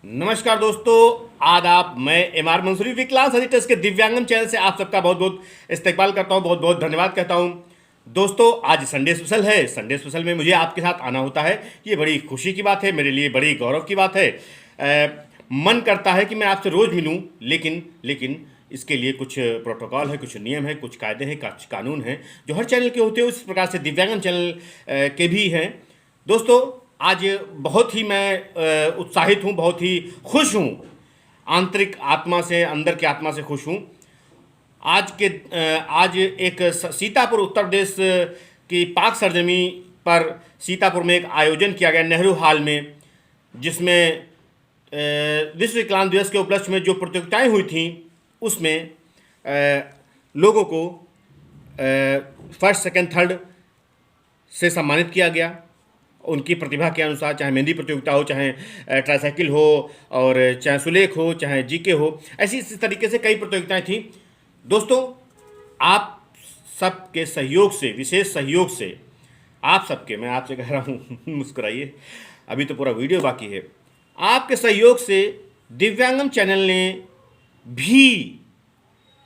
नमस्कार दोस्तों, आदाब। मैं एम.आर. मंसूरी विकलांग सजिटर्स के दिव्यांगम चैनल से आप सबका बहुत बहुत इस्तेकबाल करता हूं, बहुत बहुत धन्यवाद कहता हूं। दोस्तों, आज संडे स्पेशल है। संडे स्पेशल में मुझे आपके साथ आना होता है, ये बड़ी खुशी की बात है, मेरे लिए बड़ी गौरव की बात है। मन करता है कि मैं आपसे रोज़ मिलूं, लेकिन इसके लिए कुछ प्रोटोकॉल है, कुछ नियम है, कुछ कायदे हैं, कुछ कानून हैं जो हर चैनल के होते हैं। उस प्रकार से दिव्यांगम चैनल के भी हैं। दोस्तों, आज बहुत ही मैं उत्साहित हूँ, बहुत ही खुश हूँ, आंतरिक आत्मा से, अंदर की आत्मा से खुश हूँ। आज एक सीतापुर उत्तर प्रदेश की पाक सरजमी पर सीतापुर में एक आयोजन किया गया नेहरू हॉल में, जिसमें विश्व विकलांग दिवस के उपलक्ष्य में जो प्रतियोगिताएं हुई थीं उसमें लोगों को फर्स्ट सेकंड थर्ड से सम्मानित किया गया उनकी प्रतिभा के अनुसार। चाहे मेहंदी प्रतियोगिता हो, चाहे ट्राईसाइकिल हो, और चाहे सुलेख हो, चाहे जीके हो, ऐसी इसी तरीके से कई प्रतियोगिताएं थी। दोस्तों, आप सबके सहयोग से, विशेष सहयोग से, आप सबके, मैं आपसे कह रहा हूँ मुस्कुराइए, अभी तो पूरा वीडियो बाकी है। आपके सहयोग से दिव्यांगम चैनल ने भी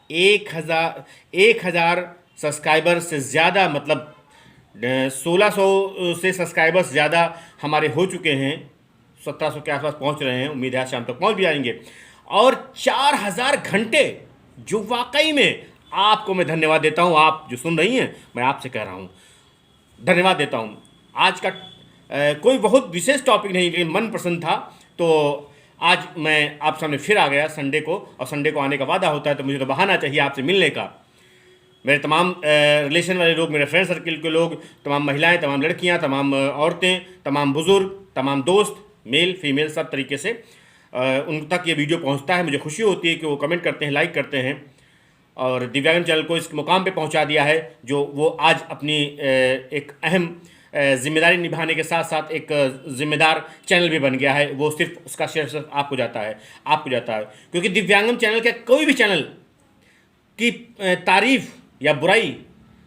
1000 सब्सक्राइबर से ज़्यादा, मतलब 1600 से सब्सक्राइबर्स ज़्यादा हमारे हो चुके हैं, 1700 के आसपास पहुंच रहे हैं। उम्मीद है आज शाम तक पहुंच भी जाएंगे। और 4000 घंटे, जो वाकई में आपको मैं धन्यवाद देता हूं। आप जो सुन रही हैं, मैं आपसे कह रहा हूं, धन्यवाद देता हूं। आज का कोई बहुत विशेष टॉपिक नहीं, लेकिन मन पसंद था, तो आज मैं आप सामने फिर आ गया संडे को। और संडे को आने का वादा होता है तो मुझे तो बहाना चाहिए आपसे मिलने का। मेरे तमाम रिलेशन वाले लोग, मेरे फ्रेंड सर्किल के लोग, तमाम महिलाएं, तमाम लड़कियां, तमाम औरतें, तमाम बुज़ुर्ग, तमाम दोस्त, मेल फीमेल, सब तरीके से उन तक ये वीडियो पहुंचता है। मुझे खुशी होती है कि वो कमेंट करते हैं, लाइक करते हैं, और दिव्यांगम चैनल को इस मुकाम पे पहुंचा दिया है जो वो आज अपनी एक अहम जिम्मेदारी निभाने के साथ साथ एक जिम्मेदार चैनल भी बन गया है। वो सिर्फ उसका शेयर सिर्फ आपको जाता है, क्योंकि दिव्यांगम चैनल के कोई भी चैनल की तारीफ या बुराई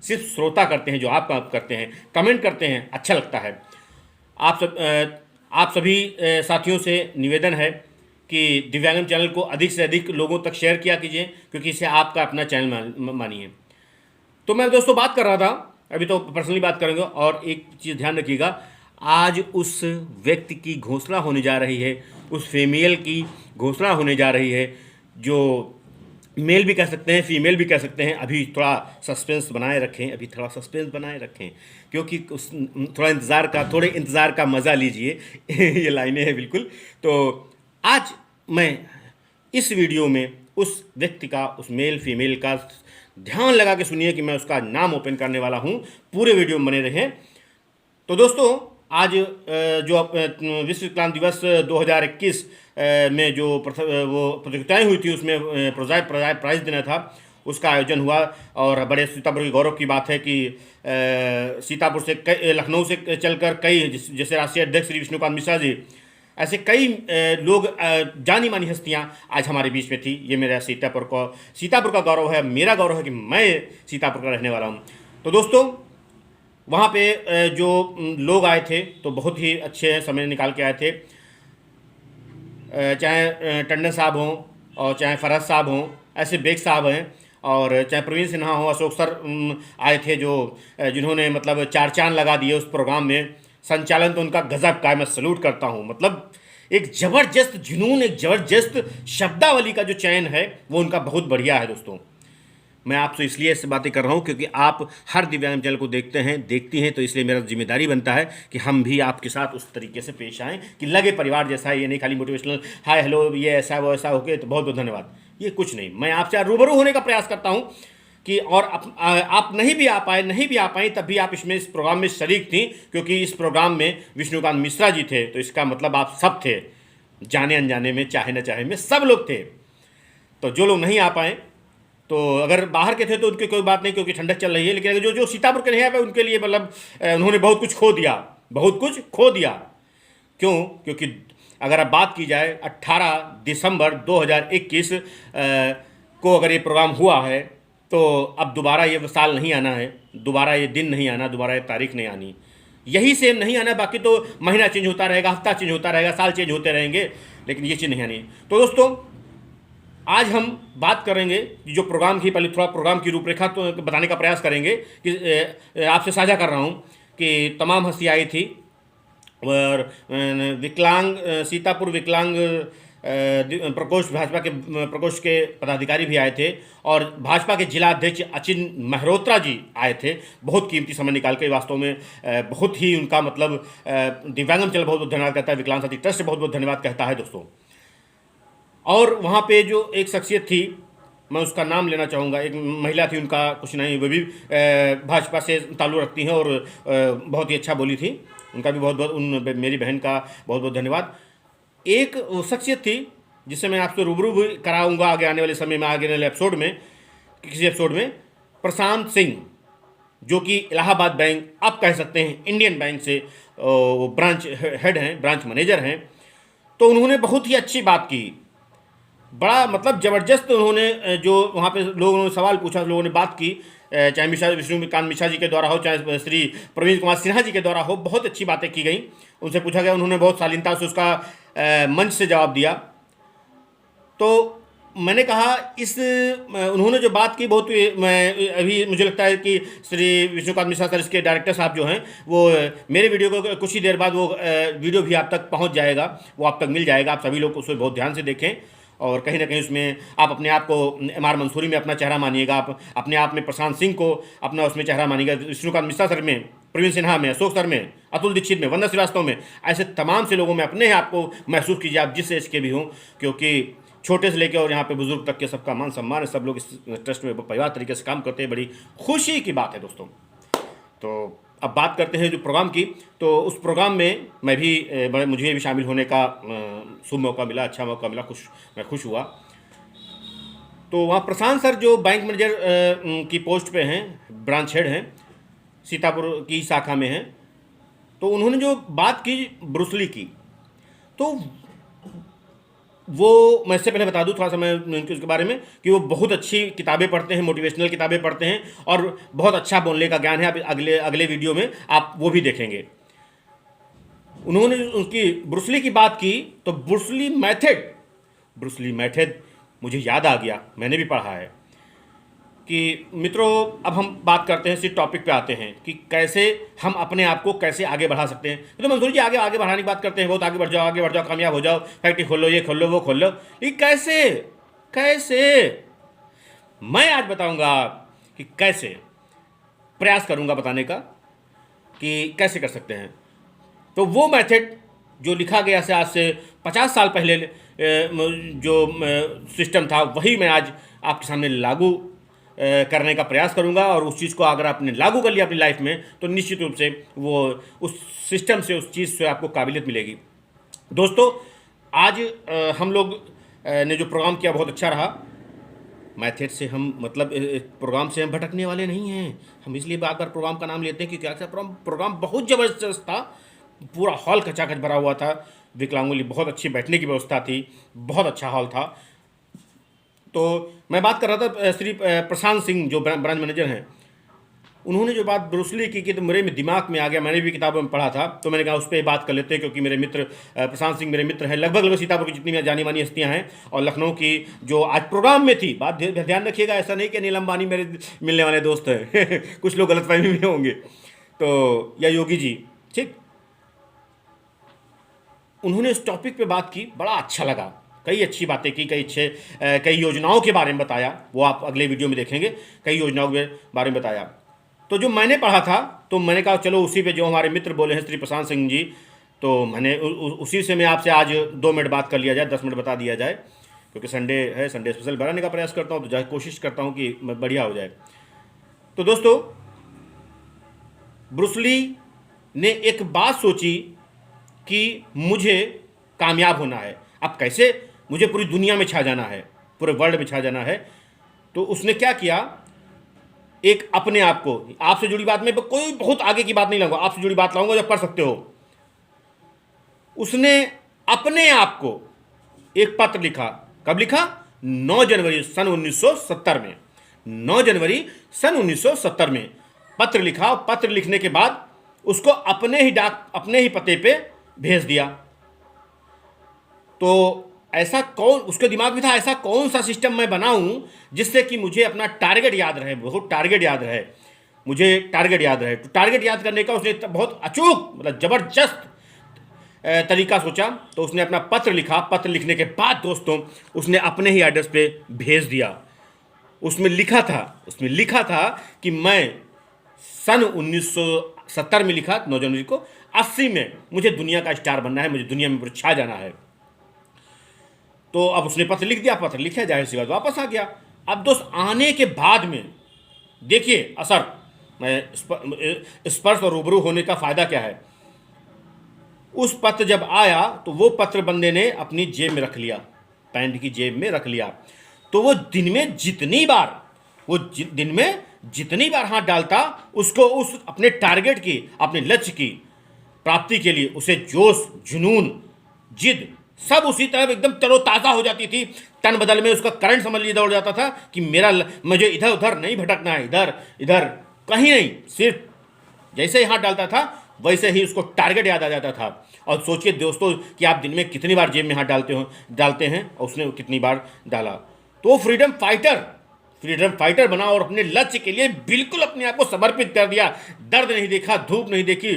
सिर्फ श्रोता करते हैं, जो आप करते हैं, कमेंट करते हैं, अच्छा लगता है। आप सभी साथियों से निवेदन है कि दिव्यांगम चैनल को अधिक से अधिक लोगों तक शेयर किया कीजिए, क्योंकि इसे आपका अपना चैनल मानिए। तो मैं दोस्तों बात कर रहा था, अभी तो पर्सनली बात करेंगे। और एक चीज़ ध्यान रखिएगा, आज उस व्यक्ति की घोषणा होने जा रही है, उस फीमेल की घोषणा होने जा रही है, जो मेल भी कह सकते हैं, फीमेल भी कह सकते हैं। अभी थोड़ा सस्पेंस बनाए रखें, क्योंकि थोड़े इंतज़ार का मज़ा लीजिए ये लाइनें हैं बिल्कुल। तो आज मैं इस वीडियो में उस व्यक्ति का, उस मेल फीमेल का, ध्यान लगा के सुनिए कि मैं उसका नाम ओपन करने वाला हूँ। पूरे वीडियो में बने रहें। तो दोस्तों, आज जो विश्व विकलांग दिवस 2021 में जो वो प्रतियोगिताएं हुई थी, उसमें प्राइज़ देना था, उसका आयोजन हुआ। और बड़े सीतापुर की गौरव की बात है कि सीतापुर से लखनऊ से चलकर कई, जैसे राष्ट्रीय अध्यक्ष श्री विष्णुकांत मिश्रा जी, ऐसे कई लोग, जानी मानी हस्तियां आज हमारे बीच में थी। ये मेरा सीतापुर का गौरव है, मेरा गौरव है कि मैं सीतापुर का रहने वाला हूँ। तो दोस्तों, वहाँ पे जो लोग आए थे तो बहुत ही अच्छे हैं, समय निकाल के आए थे। चाहे टंडन साहब हों, और चाहे फरहत साहब हों, ऐसे बेग साहब हैं, और चाहे प्रवीण सिन्हा हो, अशोक सर आए थे, जिन्होंने मतलब चार चांद लगा दिए उस प्रोग्राम में। संचालन तो उनका गजब का है, मैं सल्यूट करता हूँ। मतलब एक ज़बरदस्त जुनून, एक ज़बरदस्त शब्दावली का जो चयन है वो उनका बहुत बढ़िया है। दोस्तों, मैं आपसे इसलिए ऐसे बातें कर रहा हूँ क्योंकि आप हर दिव्यांग चैनल को देखती हैं, तो इसलिए मेरा जिम्मेदारी बनता है कि हम भी आपके साथ उस तरीके से पेश आएँ कि लगे परिवार जैसा है। ये नहीं खाली मोटिवेशनल हाय हेलो, ये ऐसा वो ऐसा होके तो बहुत बहुत धन्यवाद, ये कुछ नहीं। मैं आपसे रूबरू होने का प्रयास करता हूँ कि, और आप नहीं भी आ पाई तब भी आप इस प्रोग्राम में शरीक थी, क्योंकि इस प्रोग्राम में विष्णुकांत मिश्रा जी थे। तो इसका मतलब आप सब थे, जाने अनजाने में, चाहे न चाहे में, सब लोग थे। तो जो लोग नहीं आ पाए, तो अगर बाहर के थे तो उनकी कोई बात नहीं, क्योंकि ठंडक चल रही है। लेकिन जो सीतापुर के नहीं आ पाए, उनके लिए मतलब उन्होंने बहुत कुछ खो दिया। क्यों? क्योंकि अगर अब बात की जाए 18 दिसंबर 2021 को अगर ये प्रोग्राम हुआ है, तो अब दोबारा ये साल नहीं आना है, दोबारा ये दिन नहीं आना, दोबारा ये तारीख नहीं आनी। यही सेम नहीं आना, बाकी तो महीना चेंज होता रहेगा, हफ्ता चेंज होता रहेगा, साल चेंज होते रहेंगे, लेकिन ये चीज़ नहीं आनी है। तो दोस्तों आज हम बात करेंगे जो प्रोग्राम की, पहले थोड़ा प्रोग्राम की रूपरेखा तो बताने का प्रयास करेंगे कि आपसे साझा कर रहा हूँ कि तमाम हस्ती आई थी और विकलांग सीतापुर विकलांग प्रकोष्ठ, भाजपा के प्रकोष्ठ के पदाधिकारी भी आए थे और भाजपा के जिला अध्यक्ष अचिन मेहरोत्रा जी आए थे। बहुत कीमती समय निकाल के, वास्तव में बहुत ही उनका मतलब दिव्यांगम चल बहुत बहुत धन्यवाद कहता है, विकलांग साथी ट्रस्ट से बहुत बहुत धन्यवाद कहता है दोस्तों। और वहाँ पे जो एक शख्सियत थी, मैं उसका नाम लेना चाहूँगा, एक महिला थी, उनका कुछ नहीं, वो भी भाजपा से ताल्लुक़ रखती हैं और बहुत ही अच्छा बोली थी, उनका भी बहुत बहुत, उन मेरी बहन का बहुत बहुत धन्यवाद। एक वो शख्सियत थी जिससे मैं आपसे रूबरू भी कराऊंगा आगे आने वाले समय में, आगे वाले एपिसोड में, किसी एपिसोड में, प्रशांत सिंह, जो कि इलाहाबाद बैंक, आप कह सकते हैं इंडियन बैंक से ब्रांच हेड हैं, ब्रांच मैनेजर हैं। तो उन्होंने बहुत ही अच्छी बात की, बड़ा मतलब ज़बरदस्त उन्होंने, जो वहाँ पे लोगों ने सवाल पूछा, लोगों ने बात की, चाहे विष्णुकांत मिश्रा जी के द्वारा हो, चाहे श्री प्रवीण कुमार सिन्हा जी के द्वारा हो, बहुत अच्छी बातें की गई, उनसे पूछा गया, उन्होंने बहुत शालीनता से उसका मंच से जवाब दिया। तो मैंने कहा उन्होंने जो बात की, बहुत मैं अभी मुझे लगता है कि श्री विष्णुकांत मिश्रा सर, इसके डायरेक्टर साहब जो हैं, वो मेरे वीडियो को कुछ ही देर बाद वो वीडियो भी आप तक पहुंच जाएगा, वो आप तक मिल जाएगा, आप सभी लोग उसे बहुत ध्यान से देखें और कहीं ना कहीं उसमें आप अपने आप को एम.आर. मंसूरी में अपना चेहरा मानिएगा, आप अपने आप में प्रशांत सिंह को अपना उसमें चेहरा मानिएगा, विष्णुकांत मिश्रा सर में, प्रवीण सिन्हा में, अशोक सर में, अतुल दीक्षित में, वंदना श्रीवास्तव में, ऐसे तमाम से लोगों में अपने आप को महसूस कीजिए, आप जिस एज के भी हों, क्योंकि छोटे से लेकर और यहाँ पे बुजुर्ग तक के सबका मान सम्मान है, सब लोग इस ट्रस्ट में परिवार तरीके से काम करते हैं, बड़ी खुशी की बात है दोस्तों। तो अब बात करते हैं जो प्रोग्राम की, तो उस प्रोग्राम में मैं भी मुझे भी शामिल होने का शुभ मौका मिला, अच्छा मौका मिला, मैं खुश हुआ। तो वहाँ प्रशांत सर जो बैंक मैनेजर की पोस्ट पे हैं, ब्रांच हेड हैं, सीतापुर की शाखा में हैं, तो उन्होंने जो बात की ब्रूस ली की, तो वो मैं इससे पहले बता दूं थोड़ा सा मैं उसके बारे में कि वो बहुत अच्छी किताबें पढ़ते हैं, मोटिवेशनल किताबें पढ़ते हैं और बहुत अच्छा बोलने का ज्ञान है। आप अगले वीडियो में आप वो भी देखेंगे। उन्होंने उनकी ब्रूस ली की बात की, तो ब्रूस ली मेथड मुझे याद आ गया, मैंने भी पढ़ा है कि मित्रों, अब हम बात करते हैं, इसी टॉपिक पे आते हैं कि कैसे हम अपने आप को कैसे आगे बढ़ा सकते हैं। तो मंसूरी जी आगे बढ़ाने की बात करते हैं, बहुत आगे बढ़ जाओ, कामयाब हो जाओ, फैक्ट्री खोल लो, ये खोल लो, वो खोल लो। ये कैसे मैं आज बताऊंगा कि कैसे, प्रयास करूंगा बताने का कि कैसे कर सकते हैं। तो वो मेथड जो लिखा गया से आज से 50 साल पहले जो सिस्टम था, वही मैं आज आपके सामने लागू करने का प्रयास करूंगा। और उस चीज़ को अगर आपने लागू कर लिया अपनी लाइफ में, तो निश्चित रूप से वो उस सिस्टम से, उस चीज़ से आपको काबिलियत मिलेगी। दोस्तों, आज हम लोग ने जो प्रोग्राम किया बहुत अच्छा रहा। मैथड से हम मतलब प्रोग्राम से हम भटकने वाले नहीं हैं, हम इसलिए बार बार प्रोग्राम का नाम लेते हैं क्योंकि अक्सर प्रोग्राम बहुत ज़बरदस्त था, पूरा हॉल खचाखच भरा हुआ था, विकलांगों के लिए बहुत अच्छी बैठने की व्यवस्था थी, बहुत अच्छा हॉल था। तो मैं बात कर रहा था श्री प्रशांत सिंह जो ब्रांच मैनेजर हैं, उन्होंने जो बात ब्रूस ली की तो मेरे दिमाग में आ गया, मैंने भी किताबों में पढ़ा था, तो मैंने कहा उस पर बात कर लेते हैं क्योंकि मेरे मित्र प्रशांत सिंह मेरे मित्र हैं, लगभग सीतापुर की जितनी जानी मानी हस्तियां हैं और लखनऊ की जो आज प्रोग्राम में थी। बात ध्यान रखिएगा, ऐसा नहीं कि अनिल अंबानी मेरे मिलने वाले दोस्त हैं कुछ लोग गलतफहमी में होंगे, तो या योगी जी, ठीक। उन्होंने इस टॉपिक पे बात की, बड़ा अच्छा लगा, कई अच्छी बातें की, कई योजनाओं के बारे में बताया, वो आप अगले वीडियो में देखेंगे, कई योजनाओं के बारे में बताया। तो जो मैंने पढ़ा था, तो मैंने कहा चलो उसी पे जो हमारे मित्र बोले हैं श्री प्रशांत सिंह जी, तो मैंने उसी से मैं आपसे आज 2 मिनट बात कर लिया जाए, 10 मिनट बता दिया जाए, क्योंकि संडे है, संडे स्पेशल बनाने का प्रयास करता हूँ, तो जाए कोशिश करता हूँ कि बढ़िया हो जाए। तो दोस्तों, ब्रूस ली ने एक बात सोची कि मुझे कामयाब होना है, अब कैसे, मुझे पूरी दुनिया में छा जाना है, पूरे वर्ल्ड में छा जाना है। तो उसने क्या किया, एक अपने आप को, आपसे जुड़ी बात में कोई बहुत आगे की बात नहीं लाऊंगा, आपसे जुड़ी बात लाऊंगा जो पढ़ सकते हो। उसने अपने आप को एक पत्र लिखा, कब लिखा, 9 जनवरी सन 1970 में, 9 जनवरी सन 1970 में पत्र लिखा। पत्र लिखने के बाद उसको अपने ही पते पे भेज दिया। तो ऐसा कौन उसके दिमाग में था, ऐसा कौन सा सिस्टम मैं बनाऊं जिससे कि मुझे अपना टारगेट याद रहे, बहुत टारगेट याद रहे, मुझे टारगेट याद रहे। तो टारगेट याद करने का उसने बहुत अचूक मतलब ज़बरदस्त तरीका सोचा। तो उसने अपना पत्र लिखा। पत्र लिखने के बाद दोस्तों उसने अपने ही एड्रेस पे भेज दिया। उसमें लिखा था कि मैं सन 1970 में लिखा 9 जनवरी को, 80 में मुझे दुनिया का स्टार बनना है, मुझे दुनिया में पूरा छा जाना है। तो अब उसने पत्र लिख दिया, पत्र लिखा, जाहिर सी बात वापस आ गया। अब दोस्त आने के बाद में देखिए असर, मैं स्पर्श और रूबरू होने का फ़ायदा क्या है। उस पत्र जब आया तो वो पत्र बंदे ने अपनी जेब में रख लिया, पैंट की जेब में रख लिया। तो वो दिन में जितनी बार हाथ डालता, उसको उस अपने टारगेट की, अपने लक्ष्य की प्राप्ति के लिए उसे जोश, जुनून, जिद सब उसी तरह एकदम तरोताज़ा हो जाती थी। तन बदल में उसका करंट समझ लीजिए दौड़ जाता था कि मुझे इधर उधर नहीं भटकना है, इधर इधर कहीं नहीं, सिर्फ जैसे ही हाथ डालता था वैसे ही उसको टारगेट याद आ जाता था। और सोचिए दोस्तों कि आप दिन में कितनी बार जेब में हाथ डालते हैं, और उसने कितनी बार डाला। तो वो फ्रीडम फाइटर बना और अपने लक्ष्य के लिए बिल्कुल अपने आप को समर्पित कर दिया। दर्द नहीं देखा, धूप नहीं देखी,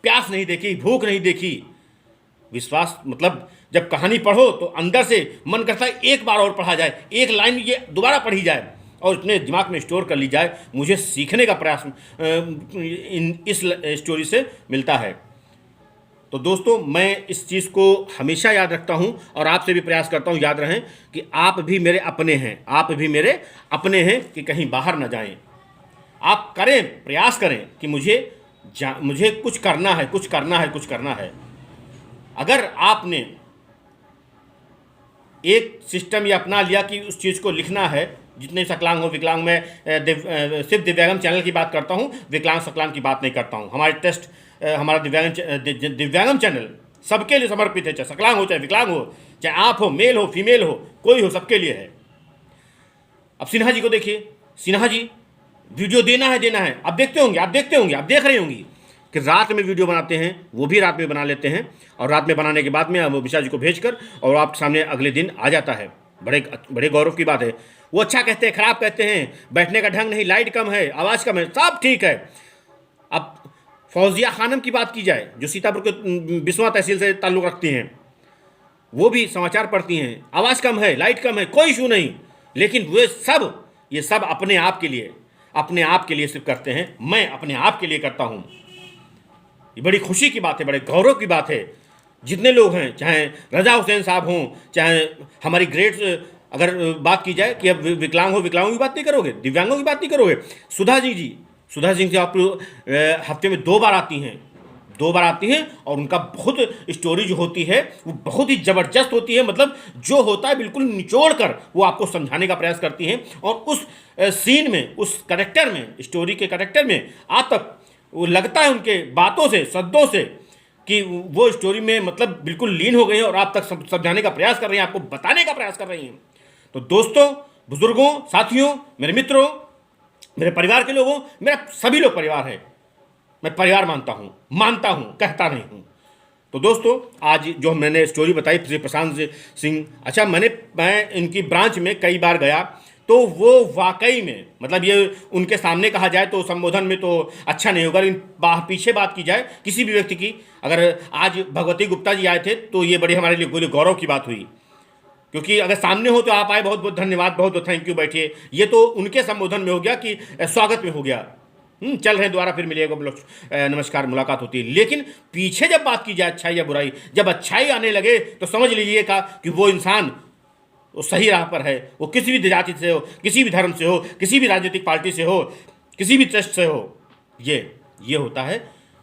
प्यास नहीं देखी, भूख नहीं देखी। विश्वास मतलब जब कहानी पढ़ो तो अंदर से मन करता है एक बार और पढ़ा जाए, एक लाइन ये दोबारा पढ़ी जाए और अपने दिमाग में स्टोर कर ली जाए। मुझे सीखने का प्रयास इस स्टोरी से मिलता है। तो दोस्तों मैं इस चीज़ को हमेशा याद रखता हूं और आपसे भी प्रयास करता हूं याद रहें कि आप भी मेरे अपने हैं, कि कहीं बाहर ना जाएं। आप प्रयास करें कि मुझे कुछ करना है। अगर आपने एक सिस्टम ये अपना लिया कि उस चीज़ को लिखना है, जितने सकलांग हो विकलांग, मैं सिर्फ दिव्यांगम चैनल की बात करता हूँ, विकलांग सकलांग की बात नहीं करता हूँ। हमारा दिव्यांगम चैनल सबके लिए समर्पित है, चाहे सकलांग हो, चाहे विकलांग हो, चाहे आप हो, मेल हो, फीमेल हो, कोई हो, सबके लिए है। अब सिन्हा जी को देखिए, सिन्हा जी वीडियो देना है। आप देख रहे होंगे कि रात में वीडियो बनाते हैं, वो भी रात में बना लेते हैं और रात में बनाने के बाद में वो विशा जी को भेजकर और आपके सामने अगले दिन आ जाता है। बड़े गौरव की बात है। वो अच्छा कहते हैं, खराब कहते हैं, बैठने का ढंग नहीं, लाइट कम है, आवाज़ कम है, सब ठीक है। अब फौजिया खानम की बात की जाए, जो सीतापुर के बिस्वा तहसील से ताल्लुक़ रखती हैं, वो भी समाचार पढ़ती हैं, आवाज़ कम है, लाइट कम है, कोई इशू नहीं, लेकिन ये सब अपने आप के लिए सिर्फ करते हैं। मैं अपने आप के लिए करता हूँ। ये बड़ी खुशी की बात है, बड़े गौरव की बात है। जितने लोग हैं, चाहे रजा हुसैन साहब हों, चाहे हमारी ग्रेट, अगर बात की जाए कि अब विकलांगों की बात नहीं करोगे, दिव्यांगों की बात नहीं करोगे, सुधा सिंह जी आप हफ्ते में 2 बार आती हैं और उनका बहुत स्टोरी जो होती है वो बहुत ही ज़बरदस्त होती है। मतलब जो होता है बिल्कुल निचोड़ कर वो आपको समझाने का प्रयास करती हैं और उस सीन में, उस करेक्टर में, स्टोरी के करेक्टर में आप तक वो लगता है उनके बातों से, शब्दों से, कि वो स्टोरी में मतलब बिल्कुल लीन हो गई हैं और आप तक समझाने का प्रयास कर रही हैं, आपको बताने का प्रयास कर रही हैं। तो दोस्तों, बुजुर्गों, साथियों, मेरे मित्रों, मेरे परिवार के लोगों, मेरा सभी लोग परिवार है। मैं परिवार मानता हूँ, कहता नहीं हूँ। तो दोस्तों आज जो मैंने स्टोरी बताई श्री प्रशांत सिंह, अच्छा मैं इनकी ब्रांच में कई बार गया, तो वो वाकई में मतलब ये उनके सामने कहा जाए तो संबोधन में तो अच्छा नहीं होगा, लेकिन पीछे बात की जाए किसी भी व्यक्ति की, अगर आज भगवती गुप्ता जी आए थे तो ये बड़ी हमारे लिए गौरव की बात हुई, क्योंकि अगर सामने हो तो आप आए, बहुत बहुत धन्यवाद, बहुत बहुत थैंक यू, बैठिए। ये तो उनके संबोधन में हो गया कि स्वागत में हो गया, चल रहे हैं, दोबारा फिर मिलेगा, नमस्कार, मुलाकात होती है। लेकिन पीछे जब बात की जाए अच्छाई या बुराई, जब अच्छाई आने लगे तो समझ लीजिएगा कि वो इंसान वो सही राह पर है। वो किसी भी जाति से हो, किसी भी धर्म से हो, किसी भी राजनीतिक पार्टी से हो, किसी भी ट्रस्ट से हो, ये होता है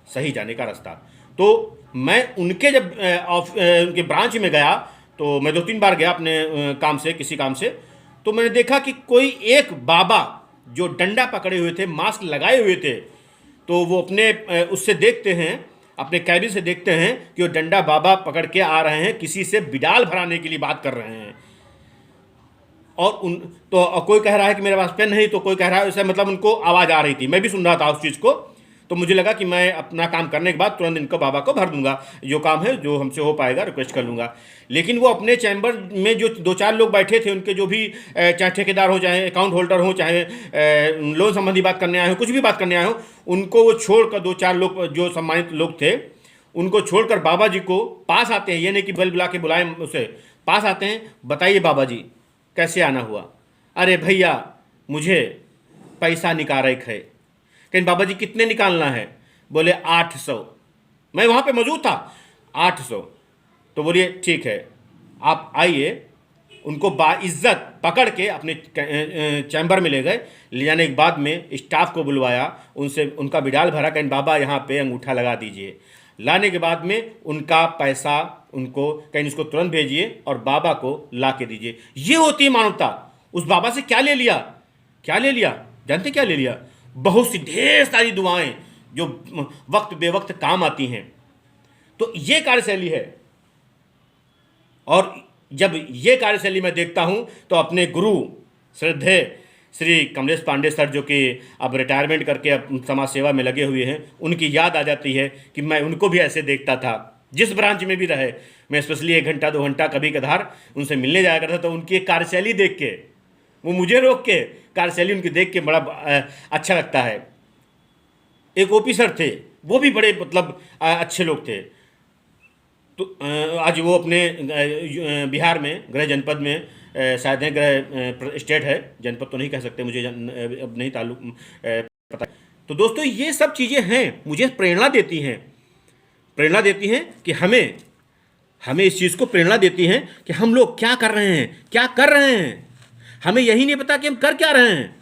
सही जाने का रास्ता। तो मैं उनके ब्रांच में गया, तो मैं 2-3 बार गया अपने किसी काम से, तो मैंने देखा कि कोई एक बाबा जो डंडा पकड़े हुए थे, मास्क लगाए हुए थे, तो वो उससे देखते हैं, अपने कैबिन से देखते हैं कि वो डंडा बाबा पकड़ के आ रहे हैं, किसी से बिडाल भराने के लिए बात कर रहे हैं। और कोई कह रहा है कि मेरे पास पेन नहीं, तो कोई कह रहा है, ऐसे मतलब उनको आवाज़ आ रही थी, मैं भी सुन रहा था उस चीज़ को। तो मुझे लगा कि मैं अपना काम करने के बाद तुरंत इनको बाबा को भर दूंगा, जो काम है जो हमसे हो पाएगा रिक्वेस्ट कर लूँगा। लेकिन वो अपने चैम्बर में जो 2-4 लोग बैठे थे, उनके जो भी चाहे ठेकेदार हो, चाहे अकाउंट होल्डर हो, चाहे लोन संबंधी बात करने आए हो, कुछ भी बात करने आए हो, उनको वो छोड़कर 2-4 लोग जो सम्मानित लोग थे उनको छोड़कर बाबा जी को पास आते हैं। ये नहीं कि बल बुला के बुलाएं उसे, पास आते हैं, बताइए बाबा जी कैसे आना हुआ। अरे भैया मुझे पैसा निकालक है। कहीं बाबा जी कितने निकालना है? बोले 800। मैं वहाँ पे मौजूद था। 800। तो बोलिए ठीक है, आप आइए। उनको बाइज्जत पकड़ के अपने चैम्बर में ले गए। ले जाने के बाद में स्टाफ को बुलवाया, उनसे उनका बिडाल भरा, कहीं बाबा यहाँ पे अंगूठा लगा दीजिए। लाने के बाद में उनका पैसा उनको कहीं उसको तुरंत भेजिए और बाबा को ला के दीजिए। ये होती है मानवता। उस बाबा से क्या ले लिया? क्या ले लिया? जानते क्या ले लिया? बहुत सी ढेर सारी दुआएं जो वक्त बेवक्त काम आती हैं। तो ये कार्यशैली है। और जब ये कार्यशैली मैं देखता हूं तो अपने गुरु श्रद्धेय श्री कमलेश पांडे सर, जो कि अब रिटायरमेंट करके अब समाज सेवा में लगे हुए हैं, उनकी याद आ जाती है कि मैं उनको भी ऐसे देखता था। जिस ब्रांच में भी रहे, मैं स्पेशली 1 घंटा 2 घंटा कभी कभार उनसे मिलने जाया करता। तो उनकी एक कार्यशैली देख के, वो मुझे रोक के, कार्यशैली उनकी देख के बड़ा अच्छा लगता है। एक ओपी सर थे, वो भी बड़े मतलब अच्छे लोग थे। तो आज वो अपने बिहार में गृह जनपद में शायद है, गृह स्टेट है, जनपद तो नहीं कह सकते, मुझे अब नहीं ताल्लुक पता। तो दोस्तों ये सब चीज़ें हैं, मुझे प्रेरणा देती हैं, प्रेरणा देती हैं कि हमें इस चीज़ को प्रेरणा देती हैं कि हम लोग क्या कर रहे हैं, क्या कर रहे हैं। हमें यही नहीं पता कि हम कर क्या रहे हैं।